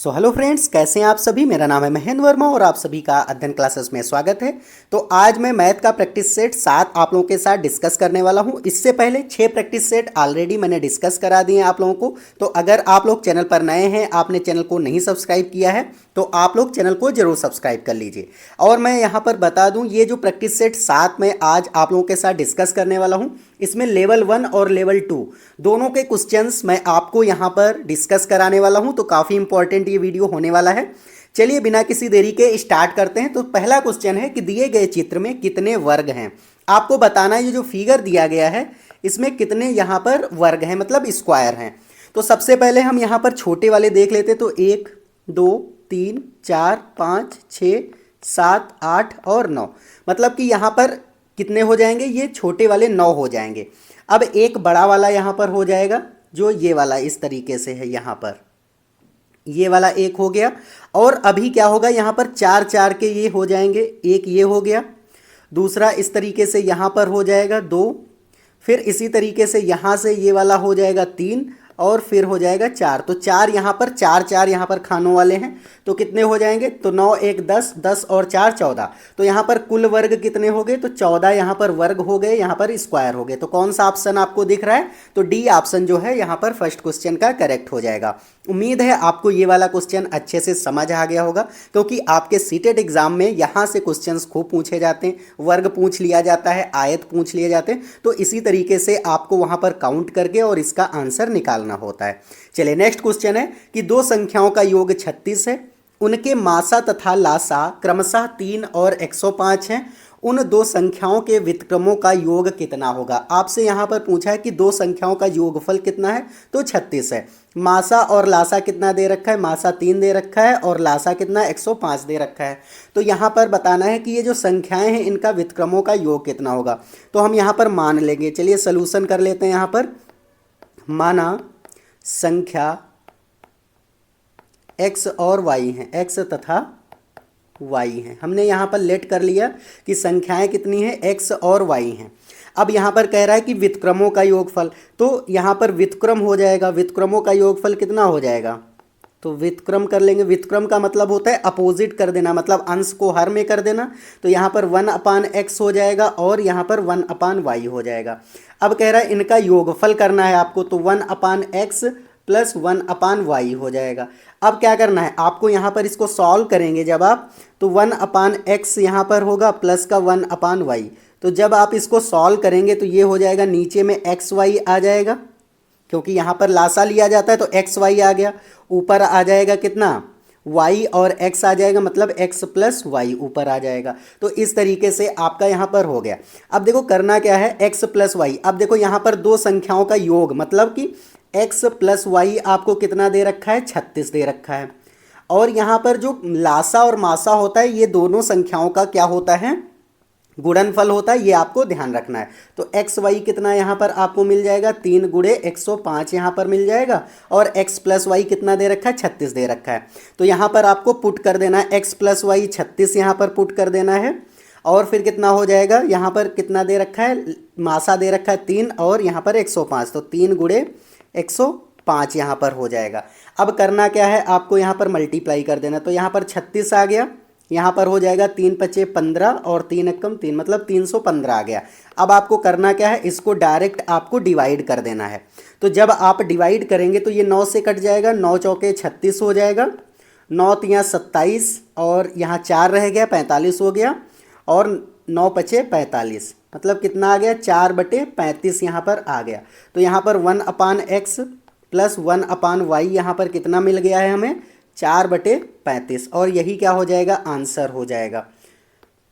So hello friends, कैसे हैं आप सभी। मेरा नाम है महेंद्र वर्मा और आप सभी का अध्ययन क्लासेस में स्वागत है। तो आज मैं मैथ का प्रैक्टिस सेट 7 आप लोगों के साथ डिस्कस करने वाला हूं। इससे पहले 6 प्रैक्टिस सेट ऑलरेडी मैंने डिस्कस करा दिए हैं आप लोगों को। तो अगर आप लोग चैनल पर नए हैं, आपने चैनल को नहीं सब्सक्राइब किया है, तो आप लोग चैनल को जरूर सब्सक्राइब कर लीजिए। और मैं यहाँ पर बता दूँ, ये जो प्रैक्टिस सेट 7 में आज आप लोगों के साथ डिस्कस करने वाला हूँ, इसमें लेवल 1 और लेवल 2 दोनों के क्वेश्चंस मैं आपको यहाँ पर डिस्कस कराने वाला हूँ। तो काफ़ी इंपॉर्टेंट ये वीडियो होने वाला है। चलिए बिना किसी देरी के स्टार्ट करते हैं। तो पहला क्वेश्चन है कि दिए गए चित्र में कितने वर्ग हैं। आपको बताना है ये जो फिगर दिया गया है इसमें कितने यहाँ पर वर्ग हैं, मतलब स्क्वायर हैं। तो सबसे पहले हम यहाँ पर छोटे वाले देख लेते। तो 1 2 3 4 5 6 7 8 और 9, मतलब कि यहाँ पर कितने हो जाएंगे, ये छोटे वाले 9 हो जाएंगे। अब एक बड़ा वाला यहाँ पर हो जाएगा, जो ये वाला इस तरीके से है, यहाँ पर ये वाला एक हो गया। और अभी क्या होगा, यहाँ पर 4 4 के ये हो जाएंगे, एक ये हो गया, दूसरा इस तरीके से यहाँ पर हो जाएगा 2, फिर इसी तरीके से यहाँ से ये वाला हो जाएगा 3 और फिर हो जाएगा 4। तो 4 यहाँ पर, 4 4 यहाँ पर खानों वाले हैं, तो कितने हो जाएंगे, तो 9 1 10, 10 और 4 14। तो यहाँ पर कुल वर्ग कितने हो गए, तो 14 यहाँ पर वर्ग हो गए, यहाँ पर स्क्वायर हो गए। तो कौन सा ऑप्शन आपको दिख रहा है, तो डी ऑप्शन जो है यहाँ पर फर्स्ट क्वेश्चन का करेक्ट हो जाएगा। उम्मीद है आपको ये वाला क्वेश्चन अच्छे से समझ आ गया होगा, क्योंकि आपके सीटेट एग्जाम में यहाँ से क्वेश्चंस खूब पूछे जाते हैं, वर्ग पूछ लिया जाता है, आयत पूछ लिए जाते हैं। तो इसी तरीके से आपको वहाँ पर काउंट करके और इसका आंसर निकालना होता है। चलिए नेक्स्ट क्वेश्चन है कि दो संख्याओं का योग 36 है, उनके मासा तथा लासा क्रमशः 3 और 105 हैं। उन दो संख्याओं के व्युत्क्रमों का योग कितना होगा। आपसे यहाँ पर पूछा है कि दो संख्याओं का योगफल कितना है, तो 36 है। मासा और लासा कितना दे रखा है, मासा 3 दे रखा है और लासा कितना 105 दे रखा है। तो यहाँ पर बताना है कि ये जो संख्याएं हैं इनका व्युत्क्रमों का योग कितना होगा। तो हम यहाँ पर मान लेंगे, चलिए सलूशन कर लेते हैं। यहाँ पर माना संख्या x और y हैं, x तथा y हैं। हमने यहाँ पर लेट कर लिया कि संख्याएं कितनी हैं, x और y हैं। अब यहाँ पर कह रहा है कि व्युत्क्रमों का योगफल, तो यहाँ पर व्युत्क्रम हो जाएगा। व्युत्क्रमों का योगफल कितना हो जाएगा, तो व्युत्क्रम कर लेंगे। व्युत्क्रम का मतलब होता है अपोजिट कर देना, मतलब अंश को हर में कर देना। तो यहाँ पर 1/x हो जाएगा और यहाँ पर 1/y हो जाएगा। अब कह रहा है इनका योगफल करना है आपको, तो 1/x प्लस 1/y हो जाएगा। अब क्या करना है आपको, यहाँ पर इसको सॉल्व करेंगे जब आप, तो 1/x यहाँ पर होगा प्लस का 1/y। तो जब आप इसको सॉल्व करेंगे तो ये हो जाएगा, नीचे में xy आ जाएगा, क्योंकि यहाँ पर लासा लिया जाता है तो xy आ गया। ऊपर आ जाएगा कितना, y और x आ जाएगा, मतलब x प्लस वाई ऊपर आ जाएगा। तो इस तरीके से आपका यहाँ पर हो गया। अब देखो करना क्या है, x प्लस वाई। अब देखो यहाँ पर दो संख्याओं का योग, मतलब कि x प्लस वाई आपको कितना दे रखा है, 36 दे रखा है। और यहाँ पर जो लासा और मासा होता है, ये दोनों संख्याओं का क्या होता है, गुणनफल होता है। ये आपको ध्यान रखना है। तो एक्स वाई कितना यहाँ पर आपको मिल जाएगा, 3 गुणे 105 यहाँ पर मिल जाएगा। और x प्लस वाई कितना दे रखा है, 36 दे रखा है। तो यहाँ पर आपको पुट कर देना है, x प्लस वाई 36 यहाँ पर पुट कर देना है। और फिर कितना हो जाएगा, यहाँ पर कितना दे रखा है, मासा दे रखा है 3 और यहाँ पर 105, तो 3 गुणे 105 यहाँ पर हो जाएगा। अब करना क्या है आपको, यहाँ पर मल्टीप्लाई कर देना। तो यहाँ पर 36 आ गया, यहाँ पर हो जाएगा 3 पचे 15 और 3 एकम 3, मतलब 315 आ गया। अब आपको करना क्या है, इसको डायरेक्ट आपको डिवाइड कर देना है। तो जब आप डिवाइड करेंगे तो ये 9 से कट जाएगा, 9 चौके 36 हो जाएगा, 9 तियाँ 27 और यहाँ 4 रह गया, 45 हो गया। और 9 पचे 45, मतलब कितना आ गया, 4/35 यहाँ पर आ गया। तो यहाँ पर 1/x प्लस 1/y यहाँ पर कितना मिल गया है हमें, 4/35। और यही क्या हो जाएगा, आंसर हो जाएगा।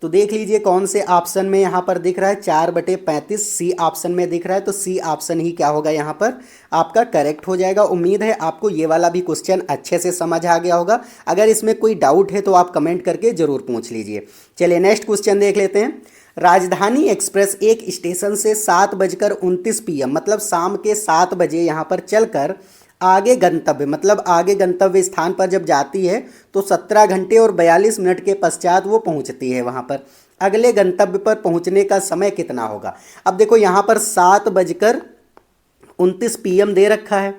तो देख लीजिए कौन से ऑप्शन में यहाँ पर दिख रहा है, 4/35 सी ऑप्शन में दिख रहा है। तो सी ऑप्शन ही क्या होगा, यहाँ पर आपका करेक्ट हो जाएगा। उम्मीद है आपको ये वाला भी क्वेश्चन अच्छे से समझ आ गया होगा। अगर इसमें कोई डाउट है तो आप कमेंट करके ज़रूर पूछ लीजिए। चलिए नेक्स्ट क्वेश्चन देख लेते हैं। राजधानी एक्सप्रेस एक स्टेशन से 7:29 PM, मतलब शाम के 7 बजे यहाँ पर चलकर आगे गंतव्य, मतलब आगे गंतव्य स्थान पर जब जाती है तो 17 घंटे और 42 मिनट के पश्चात वो पहुंचती है वहां पर। अगले गंतव्य पर पहुंचने का समय कितना होगा। अब देखो यहाँ पर 7:29 PM दे रखा है।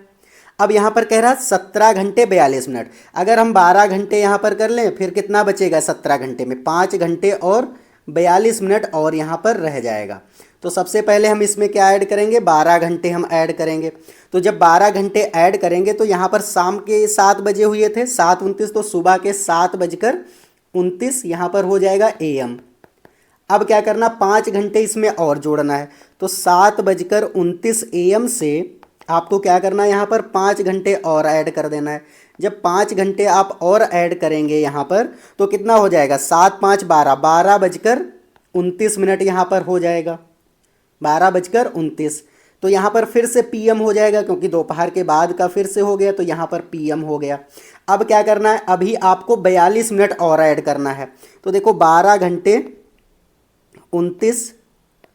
अब यहाँ पर कह रहा है 17 घंटे 42 मिनट। अगर हम 12 घंटे यहाँ पर कर लें फिर कितना बचेगा 17 घंटे में, 5 घंटे और 42 मिनट और यहाँ पर रह जाएगा। तो सबसे पहले हम इसमें क्या ऐड करेंगे, 12 घंटे हम ऐड करेंगे। तो जब 12 घंटे ऐड करेंगे तो यहाँ पर शाम के 7 बजे हुए थे, 7:29, तो सुबह के 7:29 यहाँ पर हो जाएगा AM। अब क्या करना, 5 घंटे इसमें और जोड़ना है, तो 7:29 AM से आपको क्या करना है, यहाँ पर 5 घंटे और ऐड कर देना है। जब 5 घंटे आप और ऐड करेंगे यहाँ पर तो कितना हो जाएगा, 7 5 12, 12:29 यहाँ पर हो जाएगा, 12:29। तो यहाँ पर फिर से PM हो जाएगा क्योंकि दोपहर के बाद का फिर से हो गया, तो यहाँ पर PM हो गया। अब क्या करना है, अभी आपको 42 मिनट और ऐड करना है। तो देखो 12:29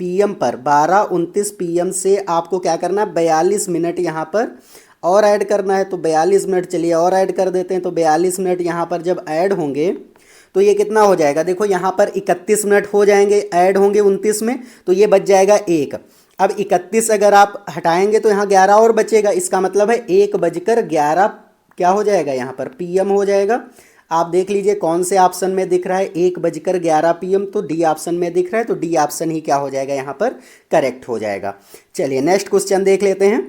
PM पर 12:29 PM से आपको क्या करना है, 42 मिनट यहाँ पर और ऐड करना है। तो 42 मिनट चलिए और ऐड कर देते हैं। तो 42 मिनट यहाँ पर जब ऐड होंगे तो ये कितना हो जाएगा, देखो यहाँ पर 31 मिनट हो जाएंगे, ऐड होंगे 29 में, तो ये बच जाएगा 1। अब 31 अगर आप हटाएंगे तो यहाँ 11 और बचेगा, इसका मतलब है 1:11 क्या हो जाएगा, यहाँ पर PM हो जाएगा। आप देख लीजिए कौन से ऑप्शन में दिख रहा है, 1:11 PM, तो डी ऑप्शन में दिख रहा है, तो डी ऑप्शन ही क्या हो जाएगा, यहाँ पर करेक्ट हो जाएगा। चलिए नेक्स्ट क्वेश्चन देख लेते हैं।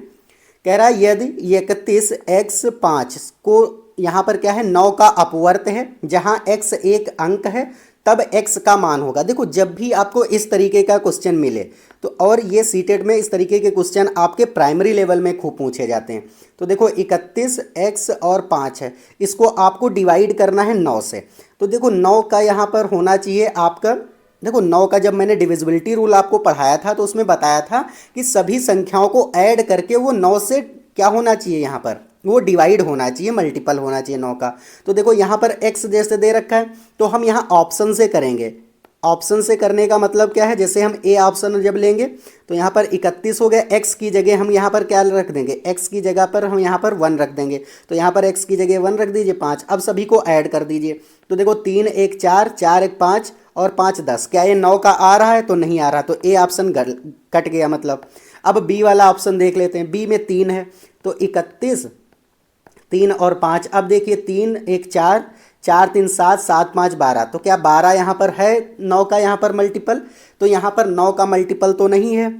कह रहा है यदि 31x5 को यहाँ पर क्या है, 9 का अपवर्त है, जहाँ x एक अंक है तब x का मान होगा। देखो जब भी आपको इस तरीके का क्वेश्चन मिले तो, और ये सीटेट में इस तरीके के क्वेश्चन आपके प्राइमरी लेवल में खूब पूछे जाते हैं। तो देखो 31x और 5 है, इसको आपको डिवाइड करना है 9 से। तो देखो 9 का यहाँ पर होना चाहिए आपका, देखो 9 का जब मैंने डिविजिबिलिटी रूल आपको पढ़ाया था तो उसमें बताया था कि सभी संख्याओं को ऐड करके वो 9 से क्या होना चाहिए, यहाँ पर वो डिवाइड होना चाहिए, मल्टीपल होना चाहिए 9 का। तो देखो यहाँ पर x जैसे दे रखा है तो हम यहाँ ऑप्शन से करेंगे। ऑप्शन से करने का मतलब क्या है, जैसे हम ए ऑप्शन जब लेंगे तो यहाँ पर 31 हो गया, x की जगह हम यहाँ पर क्या रख देंगे, x की जगह पर हम यहाँ पर 1 रख देंगे, तो यहाँ पर x की जगह 1 रख दीजिए, 5। अब सभी को ऐड कर दीजिए। तो देखो 3 1 4, 4 1 5 और 5 10, क्या ये 9 का आ रहा है, तो नहीं आ रहा, तो ए ऑप्शन कट गया मतलब। अब बी वाला ऑप्शन देख लेते हैं, बी में 3 है, तो 31 3 और 5। अब देखिए 3 1 4, 4 3 7, 7 5 12, तो क्या 12 यहाँ पर है 9 का यहाँ पर मल्टीपल, तो यहाँ पर 9 का मल्टीपल तो नहीं है,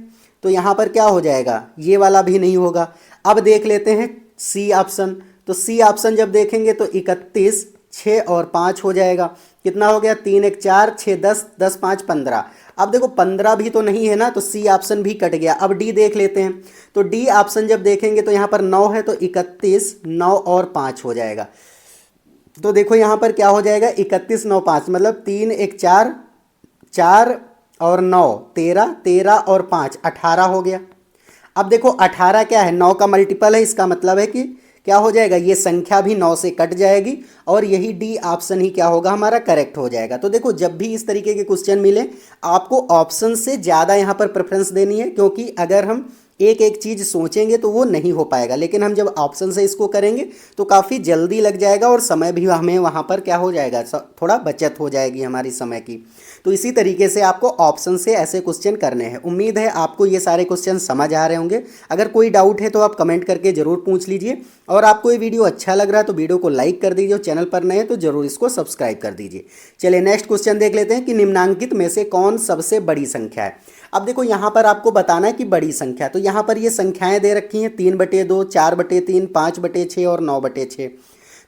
तो यहाँ पर क्या हो जाएगा, ये वाला भी नहीं होगा। अब देख लेते हैं सी ऑप्शन, तो सी ऑप्शन जब देखेंगे तो 31 6 और 5 हो जाएगा, कितना हो गया, 3 1 4, 6 10, 10 5 15। अब देखो 15 भी तो नहीं है ना, तो सी ऑप्शन भी कट गया। अब डी देख लेते हैं, तो डी ऑप्शन जब देखेंगे तो यहाँ पर 9 है, तो 31 9 और 5 हो जाएगा। तो देखो यहाँ पर क्या हो जाएगा, 31 9 5, मतलब 3 1 4, 4 और 9 13, 13 और 5 18 हो गया। अब देखो 18 क्या है, 9 का मल्टीपल है, इसका मतलब है कि क्या हो जाएगा, ये संख्या भी 9 से कट जाएगी और यही डी ऑप्शन ही क्या होगा, हमारा करेक्ट हो जाएगा। तो देखो जब भी इस तरीके के क्वेश्चन मिले आपको ऑप्शन से ज़्यादा यहाँ पर प्रेफरेंस देनी है, क्योंकि अगर हम एक एक चीज़ सोचेंगे तो वो नहीं हो पाएगा, लेकिन हम जब ऑप्शन से इसको करेंगे तो काफ़ी जल्दी लग जाएगा और समय भी हमें वहाँ पर क्या हो जाएगा, थोड़ा बचत हो जाएगी हमारी समय की। तो इसी तरीके से आपको ऑप्शन से ऐसे क्वेश्चन करने हैं। उम्मीद है आपको ये सारे क्वेश्चन समझ आ रहे होंगे। अगर कोई डाउट है तो आप कमेंट करके ज़रूर पूछ लीजिए, और आपको ये वीडियो अच्छा लग रहा है तो वीडियो को लाइक कर दीजिए, और चैनल पर नए हैं तो ज़रूर इसको सब्सक्राइब कर दीजिए। चलिए नेक्स्ट क्वेश्चन देख लेते हैं कि निम्नांकित में से कौन सबसे बड़ी संख्या है। अब देखो यहाँ पर आपको बताना है कि बड़ी संख्या, तो यहाँ पर ये संख्याएं दे रखी हैं 3/2, 4/3, 5/6 और 9/6।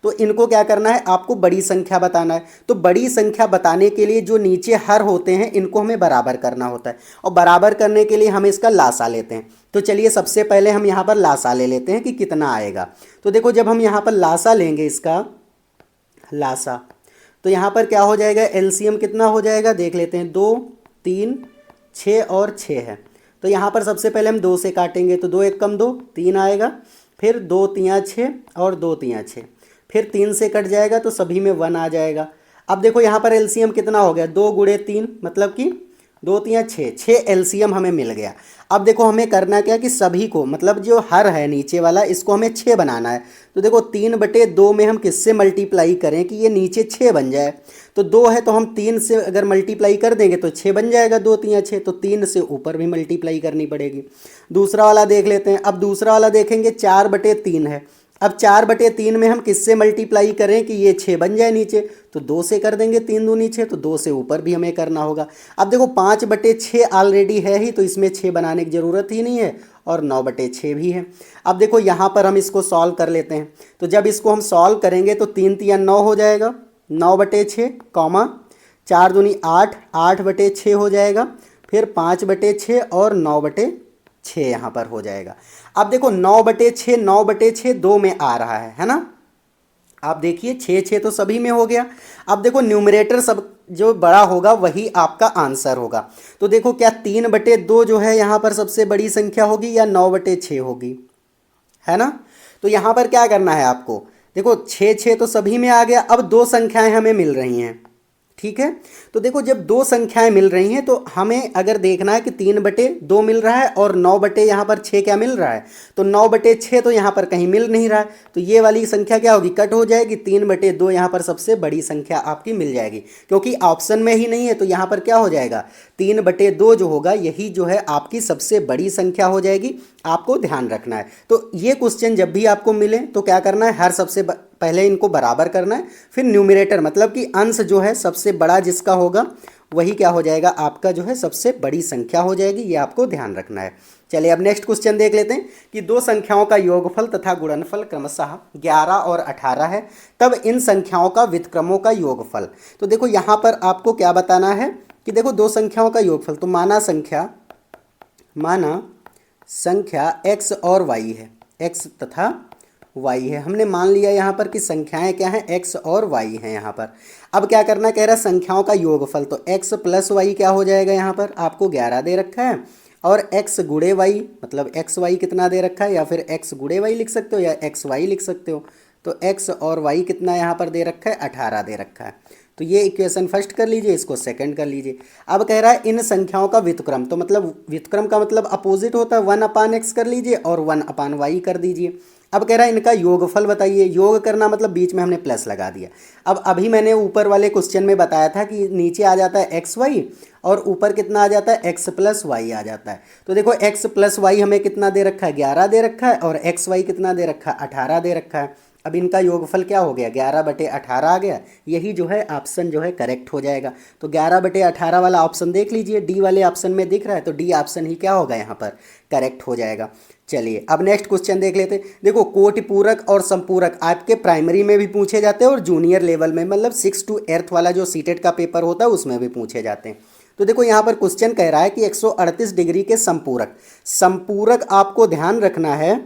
तो इनको क्या करना है, आपको बड़ी संख्या बताना है। तो बड़ी संख्या बताने के लिए जो नीचे हर होते हैं इनको हमें बराबर करना होता है, और बराबर करने के लिए हम इसका लासा लेते हैं। तो चलिए सबसे पहले हम यहाँ पर लासा ले लेते हैं कि कितना आएगा। तो देखो जब हम यहाँ पर लासा लेंगे, इसका लासा, तो यहाँ पर क्या हो जाएगा, एलसीएम कितना हो जाएगा देख लेते हैं, 2 3 6 और 6 है। तो यहाँ पर सबसे पहले हम 2 से काटेंगे, तो 2 1 कम 2 3 आएगा, फिर 2 3 6 और 2 3 6, फिर 3 से कट जाएगा तो सभी में 1 आ जाएगा। अब देखो यहाँ पर एलसीएम कितना हो गया, 2 गुणे 3 मतलब कि 2 3 6, 6 एलसीएम हमें मिल गया। अब देखो हमें करना क्या कि सभी को, मतलब जो हर है नीचे वाला, इसको हमें 6 बनाना है। तो देखो 3/2 में हम किससे मल्टीप्लाई करें कि ये नीचे 6 बन जाए। तो 2 है तो हम 3 से अगर मल्टीप्लाई कर देंगे तो 6 बन जाएगा, 2 3 6, तो 3 से ऊपर भी मल्टीप्लाई करनी पड़ेगी। दूसरा वाला देख लेते हैं। अब दूसरा वाला देखेंगे 4/3 है, अब 4/3 में हम किससे मल्टीप्लाई करें कि ये 6 बन जाए नीचे, तो 2 से कर देंगे, 3 दूनी 6, तो 2 से ऊपर भी हमें करना होगा। अब देखो 5/6 ऑलरेडी है ही, तो इसमें 6 बनाने की ज़रूरत ही नहीं है, और 9/6 भी है। अब देखो यहाँ पर हम इसको सॉल्व कर लेते हैं, तो जब इसको हम सॉल्व करेंगे तो 3 तिया 9 हो जाएगा, 9/6 कॉमा 4 दूनी 8, 8/6 हो जाएगा, फिर 5/6 और 9/6 यहाँ पर हो जाएगा। अब देखो 9/6, 9/6 2 में आ रहा है ना। आप देखिए 6 6 तो सभी में हो गया। अब देखो न्यूमरेटर सब जो बड़ा होगा वही आपका आंसर होगा। तो देखो क्या 3/2 जो है यहाँ पर सबसे बड़ी संख्या होगी या 9/6 होगी, है ना। तो यहाँ पर क्या करना है आपको, देखो 6 6 तो सभी में आ गया। अब दो संख्याएं हमें मिल रही हैं, ठीक है। तो देखो जब दो संख्याएं मिल रही हैं तो हमें अगर देखना है कि 3/2 मिल रहा है और 9 यहाँ पर 6 क्या मिल रहा है, तो 9/6 तो यहाँ पर कहीं मिल नहीं रहा है, तो ये वाली संख्या क्या होगी, कट हो जाएगी। 3/2 यहाँ पर सबसे बड़ी संख्या आपकी मिल जाएगी, क्योंकि ऑप्शन में ही नहीं है, तो यहाँ पर क्या हो जाएगा, 3/2 जो होगा यही जो है आपकी सबसे बड़ी संख्या हो जाएगी। आपको ध्यान रखना है। तो ये क्वेश्चन जब भी आपको मिले तो क्या करना है, हर सबसे पहले इनको बराबर करना है, फिर न्यूमरेटर मतलब कि अंश जो है सबसे बड़ा जिसका होगा वही क्या हो जाएगा, आपका जो है सबसे बड़ी संख्या हो जाएगी। ये आपको ध्यान रखना है। चलिए अब नेक्स्ट क्वेश्चन देख लेते हैं कि दो संख्याओं का योगफल तथा गुणनफल क्रमशः 11 और 18 है, तब इन संख्याओं का व्युत्क्रमों का योगफल। तो देखो यहाँ पर आपको क्या बताना है कि देखो दो संख्याओं का योगफल, तो माना संख्या x और y है, x तथा y है। हमने मान लिया यहाँ पर कि संख्याएं क्या हैं, x और y हैं यहाँ पर। अब क्या करना कह रहा है, संख्याओं का योगफल, तो x प्लस y क्या हो जाएगा, यहाँ पर आपको 11 दे रखा है, और x गुणे y मतलब एक्स वाई कितना दे रखा है, या फिर x गुणे y लिख सकते हो या एक्स वाई लिख सकते हो। तो x और y कितना यहाँ पर दे रखा है, 18 दे रखा है। तो ये इक्वेशन फर्स्ट कर लीजिए, इसको सेकंड कर लीजिए। अब कह रहा है इन संख्याओं का व्युत्क्रम, तो मतलब व्युत्क्रम का मतलब अपोजिट होता है, 1/x कर लीजिए और 1/y कर दीजिए। अब कह रहा है इनका योगफल बताइए। योग करना मतलब बीच में हमने प्लस लगा दिया। अब अभी मैंने ऊपर वाले क्वेश्चन में बताया था कि नीचे आ जाता है एक्स वाई और ऊपर कितना आ जाता है, एक्स प्लस वाई आ जाता है। तो देखो एक्स प्लस वाई हमें कितना दे रखा है, 11 दे रखा है, और एक्स वाई कितना दे रखा है, 18 दे रखा है। अब इनका योगफल क्या हो गया, 11/18 आ गया। यही जो है ऑप्शन जो है करेक्ट हो जाएगा। तो 11/18 वाला ऑप्शन देख लीजिए, डी वाले ऑप्शन में दिख रहा है, तो डी ऑप्शन ही क्या होगा यहाँ पर करेक्ट हो जाएगा। चलिए अब नेक्स्ट क्वेश्चन देख लेते हैं। देखो कोटि पूरक और संपूरक आपके प्राइमरी में भी पूछे जाते हैं और जूनियर लेवल में मतलब 6 to 8 वाला जो सीटेट का पेपर होता है उसमें भी पूछे जाते हैं। तो देखो यहाँ पर क्वेश्चन कह रहा है कि 138 डिग्री के संपूरक आपको ध्यान रखना है।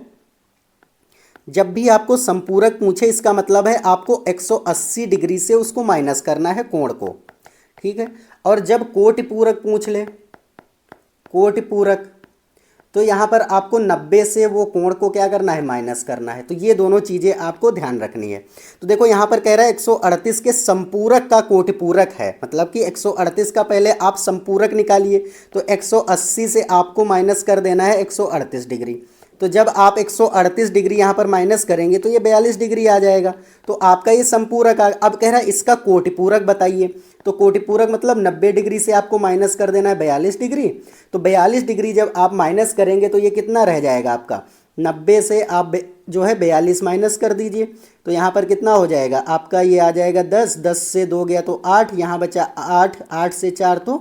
जब भी आपको संपूरक पूछे इसका मतलब है आपको 180 डिग्री से उसको माइनस करना है कोण को, ठीक है। और जब कोटि पूरक पूछ ले, कोटि पूरक, तो यहाँ पर आपको 90 से वो कोण को क्या करना है, माइनस करना है। तो ये दोनों चीज़ें आपको ध्यान रखनी है। तो देखो यहाँ पर कह रहा है 138 के संपूरक का कोटि पूरक है, मतलब कि 138 का पहले आप संपूरक निकालिए, तो 180 से आपको माइनस कर देना है 138 डिग्री। तो जब आप 138 डिग्री यहाँ पर माइनस करेंगे तो ये 42 डिग्री आ जाएगा। तो आपका ये संपूरक अब कह रहा है इसका कोटिपूरक बताइए। तो कोटिपूरक मतलब 90 डिग्री से आपको माइनस कर देना है 42 डिग्री। तो 42 डिग्री जब आप माइनस करेंगे तो ये कितना रह जाएगा आपका, 90 से आप जो है 42 माइनस कर दीजिए। तो यहाँ पर कितना हो जाएगा आपका, ये आ जाएगा 10, 10 से 2 गया तो 8, यहाँ बचा 8, 8 से 4 तो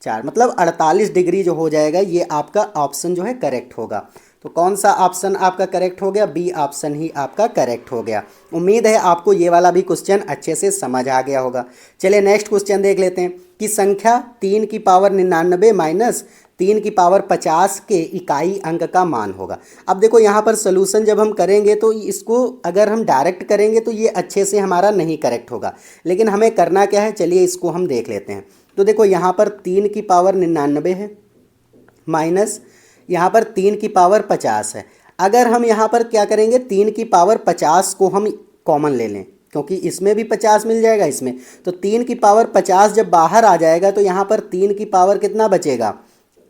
4, मतलब 48 डिग्री जो हो जाएगा। ये आपका ऑप्शन जो है करेक्ट होगा। तो कौन सा ऑप्शन आपका करेक्ट हो गया, बी ऑप्शन ही आपका करेक्ट हो गया। उम्मीद है आपको ये वाला भी क्वेश्चन अच्छे से समझ आ गया होगा। चलिए नेक्स्ट क्वेश्चन देख लेते हैं कि संख्या 3 की पावर 99 माइनस 3 की पावर 50 के इकाई अंक का मान होगा। अब देखो यहाँ पर सोल्यूशन जब हम करेंगे तो इसको अगर हम डायरेक्ट करेंगे तो ये अच्छे से हमारा नहीं करेक्ट होगा, लेकिन हमें करना क्या है, चलिए इसको हम देख लेते हैं। तो देखो यहाँ पर 3 की पावर 99 है माइनस यहाँ पर 3 की पावर 50 है। अगर हम यहाँ पर क्या करेंगे, 3 की पावर 50 को हम कॉमन ले लें, क्योंकि इसमें भी 50 मिल जाएगा इसमें। तो 3 की पावर 50 जब बाहर आ जाएगा तो यहाँ पर 3 की पावर कितना बचेगा,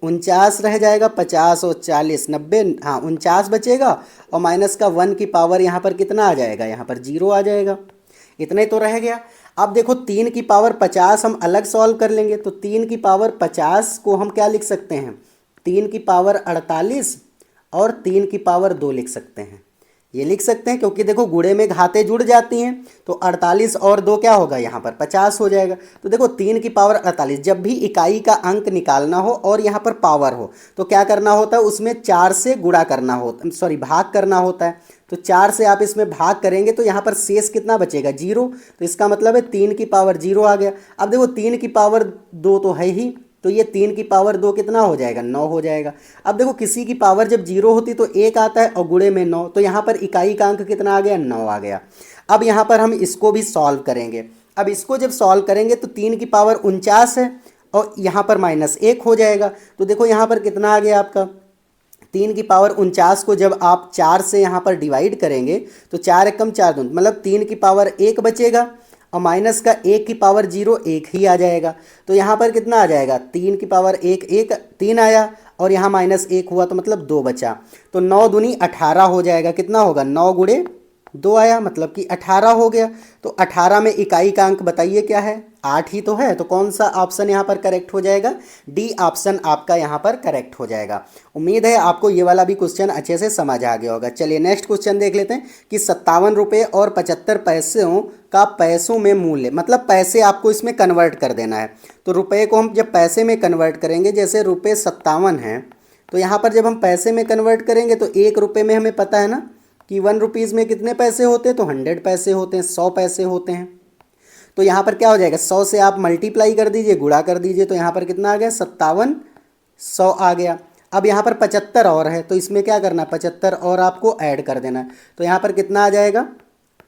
49 रह जाएगा। 50 और 40 90, हाँ 49 बचेगा। और माइनस का 1 की पावर यहाँ पर कितना आ जाएगा, यहाँ पर 0 आ जाएगा। इतना ही तो रह गया। अब देखो 3 की पावर 50 हम अलग सॉल्व कर लेंगे। तो 3 की पावर 50 को हम क्या लिख सकते हैं, 3 की पावर 48 और 3 की पावर 2 लिख सकते हैं। ये लिख सकते हैं, क्योंकि देखो गुणे में घातें जुड़ जाती हैं, तो 48 और 2 क्या होगा यहाँ पर 50 हो जाएगा। तो देखो 3 की पावर 48, जब भी इकाई का अंक निकालना हो और यहाँ पर पावर हो तो क्या करना होता है, उसमें 4 से गुणा करना होता, सॉरी भाग करना होता है। तो 4 से आप इसमें भाग करेंगे तो यहाँ पर शेष कितना बचेगा 0, तो इसका मतलब है 3 की पावर 0 आ गया। अब देखो 3 की पावर 2 तो है ही, तो ये 3 की पावर 2 कितना हो जाएगा 9 हो जाएगा। अब देखो किसी की पावर जब 0 होती तो 1 आता है और गुणे में 9, तो यहाँ पर इकाई का अंक कितना आ गया 9 आ गया। अब यहाँ पर हम इसको भी सॉल्व करेंगे। अब इसको जब सॉल्व करेंगे तो 3 की पावर 49 है और यहाँ पर -1 हो जाएगा। तो देखो यहाँ पर कितना आ गया आपका 3 की पावर 49 को जब आप 4 से यहाँ पर डिवाइड करेंगे तो 4 एकम 4 दूनी, मतलब 3 की पावर 1 बचेगा और माइनस का 1 की पावर 0 1 ही आ जाएगा। तो यहाँ पर कितना आ जाएगा 3 की पावर 1 1 3 आया और यहाँ -1 हुआ तो मतलब 2 बचा। तो 9 दूनी 18 हो जाएगा। कितना होगा 9 गुणे 2 आया, मतलब कि 18 हो गया। तो 18 में इकाई का अंक बताइए क्या है 8 ही तो है। तो कौन सा ऑप्शन यहाँ पर करेक्ट हो जाएगा, डी ऑप्शन आपका यहाँ पर करेक्ट हो जाएगा। उम्मीद है आपको ये वाला भी क्वेश्चन अच्छे से समझ आ गया होगा। चलिए नेक्स्ट क्वेश्चन देख लेते हैं कि 57 रुपये और 75 पैसों का पैसों में मूल्य, मतलब पैसे आपको इसमें कन्वर्ट कर देना है। तो रुपये को हम जब पैसे में कन्वर्ट करेंगे, जैसे रुपये 57 हैं, तो यहाँ पर जब हम पैसे में कन्वर्ट करेंगे तो 1 रुपये में हमें पता है ना कि 1 रुपीज़ में कितने पैसे होते हैं, तो 100 पैसे होते हैं, 100 पैसे होते हैं। तो यहाँ पर क्या हो जाएगा 100 से आप मल्टीप्लाई कर दीजिए, गुणा कर दीजिए, तो यहाँ पर कितना आ गया 5700 आ गया। अब यहाँ पर 75 और है तो इसमें क्या करना है 75 और आपको ऐड कर देना है। तो यहाँ पर कितना आ जाएगा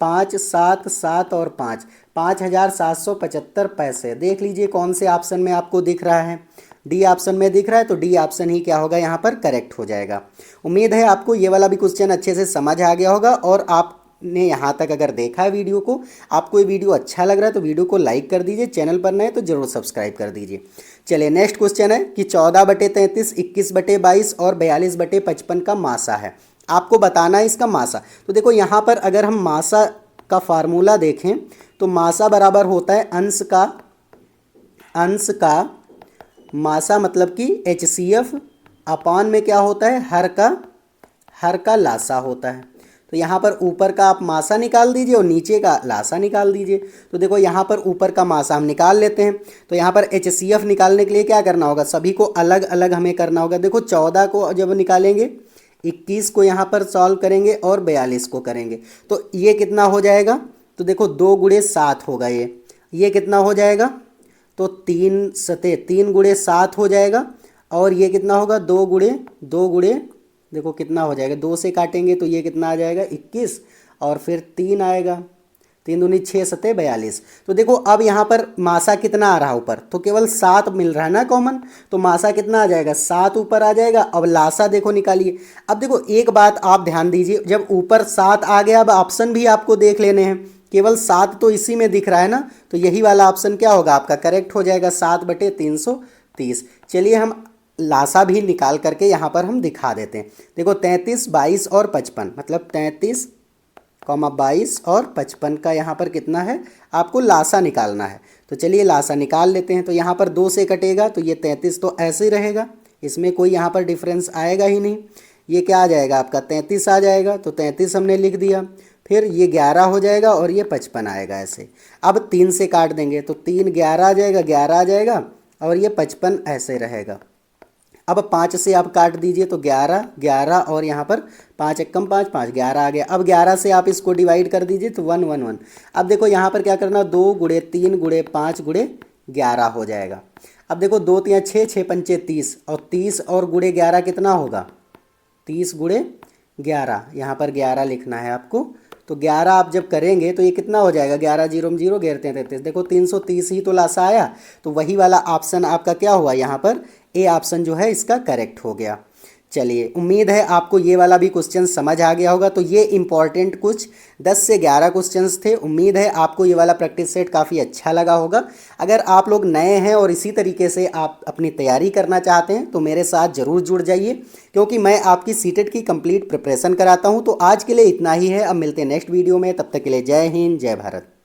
5 7 7 और 5 5775 पैसे। देख लीजिए कौन से ऑप्शन में आपको दिख रहा है, डी ऑप्शन में दिख रहा है, तो डी ऑप्शन ही क्या होगा यहाँ पर करेक्ट हो जाएगा। उम्मीद है आपको ये वाला भी क्वेश्चन अच्छे से समझ आ गया होगा और आपने यहाँ तक अगर देखा है वीडियो को, आपको ये वीडियो अच्छा लग रहा है तो वीडियो को लाइक कर दीजिए, चैनल पर नए तो जरूर सब्सक्राइब कर दीजिए। चलिए नेक्स्ट क्वेश्चन है कि 14/33, 21/22 और 42/55 का मासा है। आपको बताना है इसका मासा। तो देखो यहाँ पर अगर हम मासा का फार्मूला देखें तो मासा बराबर होता है अंश का मासा, मतलब कि HCF अपान में क्या होता है हर का लासा होता है। तो यहाँ पर ऊपर का आप मासा निकाल दीजिए और नीचे का लासा निकाल दीजिए। तो देखो यहाँ पर ऊपर का मासा हम निकाल लेते हैं। तो यहाँ पर HCF निकालने के लिए क्या करना होगा, सभी को अलग अलग हमें करना होगा। देखो 14 को जब निकालेंगे, 21 को यहाँ पर सॉल्व करेंगे और 42 को करेंगे, तो ये कितना हो जाएगा, तो देखो 2 गुणे 7 होगा। ये कितना हो जाएगा, तो 3 सते 3 गुणे 7 हो जाएगा। और ये कितना होगा 2 गुणे देखो कितना हो जाएगा, 2 से काटेंगे तो ये कितना आ जाएगा 21 और फिर 3 आएगा, 3 दूनी 6 सते 42। तो देखो अब यहाँ पर मासा कितना आ रहा है ऊपर, तो केवल 7 मिल रहा है ना कॉमन, तो मासा कितना आ जाएगा 7 ऊपर आ जाएगा। अब लासा देखो निकालिए। अब देखो एक बात आप ध्यान दीजिए, जब ऊपर 7 आ गया अब ऑप्शन भी आपको देख लेने हैं। केवल 7 तो इसी में दिख रहा है ना, तो यही वाला ऑप्शन क्या होगा आपका करेक्ट हो जाएगा 7/330। चलिए हम लासा भी निकाल करके यहाँ पर हम दिखा देते हैं। देखो 33, 22 और 55, मतलब 33, 22 और 55 का यहाँ पर कितना है आपको लासा निकालना है। तो चलिए लासा निकाल लेते हैं। तो यहाँ पर 2 से कटेगा तो ये 33 तो ऐसे ही रहेगा, इसमें कोई यहाँ पर डिफरेंस आएगा ही नहीं। ये क्या आ जाएगा आपका 33 आ जाएगा, तो 33 हमने लिख दिया। फिर ये 11 हो जाएगा और ये 55 आएगा ऐसे। अब 3 से काट देंगे तो 3 11 आ जाएगा, 11 आ जाएगा और ये 55 ऐसे रहेगा। अब 5 से आप काट दीजिए तो 11 11 और यहाँ पर 5 एकम 5 5 11 आ गया। अब 11 से आप इसको डिवाइड कर दीजिए तो 1 1 1। अब देखो यहाँ पर क्या करना 2 गुणे 3 गुणे 5 गुणे 11 हो जाएगा। अब देखो 2 3 6 6 पंचे 30 और 30 और गुणे 11 कितना होगा 30 गुणे 11, यहाँ पर 11 लिखना है आपको। तो 11 आप जब करेंगे तो ये कितना हो जाएगा 11 0 0 11 33, देखो 330 ही तो लासा आया। तो वही वाला ऑप्शन आपका क्या हुआ यहाँ पर ए ऑप्शन जो है इसका करेक्ट हो गया। चलिए उम्मीद है आपको ये वाला भी क्वेश्चन समझ आ गया होगा। तो ये इंपॉर्टेंट कुछ 10 से 11 क्वेश्चंस थे। उम्मीद है आपको ये वाला प्रैक्टिस सेट काफ़ी अच्छा लगा होगा। अगर आप लोग नए हैं और इसी तरीके से आप अपनी तैयारी करना चाहते हैं तो मेरे साथ ज़रूर जुड़ जाइए, क्योंकि मैं आपकी सीटेट की कंप्लीट प्रिपरेशन कराता हूँ। तो आज के लिए इतना ही है, अब मिलते हैं नेक्स्ट वीडियो में, तब तक के लिए जय हिंद जय भारत।